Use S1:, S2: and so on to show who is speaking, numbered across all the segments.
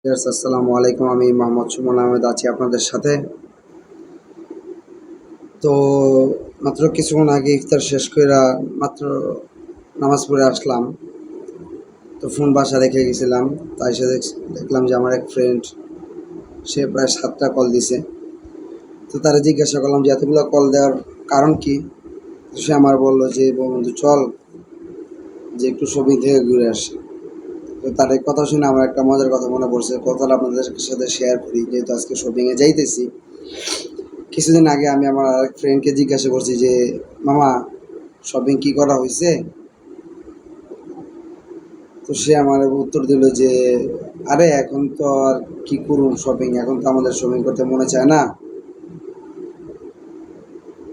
S1: আসসালামু আলাইকুম। আমি মোহাম্মদ সুমন আহমেদ আছি আপনাদের সাথে। তো মাত্র কিছুক্ষণ আগে ইফতার শেষ কইরা মাত্র নামাজ পড়ে আসলাম। তো ফোন বাসায় রেখে গেছিলাম। তাই এসে দেখলাম যে আমার এক ফ্রেন্ড সে প্রায় 7টা কল দিছে। তো তারা জিজ্ঞাসা করলাম যে এতগুলো কল দেওয়ার কারণ কি? তো সে আমার বলল যে বন্ধু চল যে একটু শপিং থেকে ঘুরে আসি। তো তার এই কথা শুনে আমার একটা মজার কথা মনে পড়ছে। কথাটা আপনাদের সাথে শেয়ার করি, যেহেতু আজকে শপিংয়ে যাইতেছি। কিছুদিন আগে আমি আমার আরেক ফ্রেন্ডকে জিজ্ঞাসা করছি যে মামা শপিং কি করা হয়েছে? তো সে আমার উত্তর দিল যে আরে এখন তো আর কি করুন শপিং, এখন তো আমাদের শপিং করতে মনে চায় না।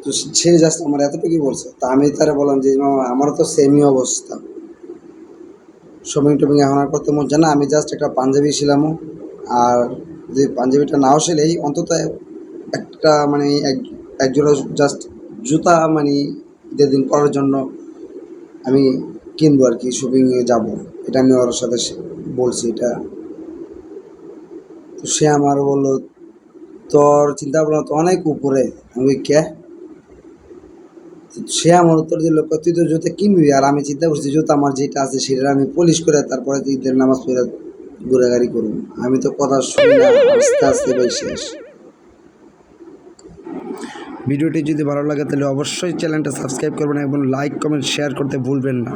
S1: তো সে জাস্ট আমার এতটুকুই বলছে। তা আমি তারা বললাম যে মামা আমারও তো সেমই অবস্থা, শপিং টপিং এখন আর করতে মন চায় না। আমি জাস্ট একটা পাঞ্জাবি ছিলামও, আর যদি পাঞ্জাবিটা নাও সেলেই অন্তত একটা মানে এক জোড়া জাস্ট জুতা মানে ঈদের দিন পরার জন্য আমি কিনবো আর কি, শপিংয়ে যাব। এটা আমি ওর সাথে বলছি এটা। তো সে আমার বললো তোর চিন্তা ভাবনা তো অনেক উপরে। আমি কে? সে আমার উত্তর দিল তুই তো জুতা কিনবি, আর আমি চিন্তা করছি জুতা আমার যেটা আছে সেটা আমি পলিশ করে তারপরে ঈদের নামাজ পড়ে ঘোরাঘুরি করবো। আমি তো কথা শুনি না, আস্তে আস্তে ভাই শেষ। ভিডিওটি যদি ভালো লাগে তাহলে অবশ্যই চ্যানেলটা সাবস্ক্রাইব করবেন এবং লাইক কমেন্ট শেয়ার করতে ভুলবেন না।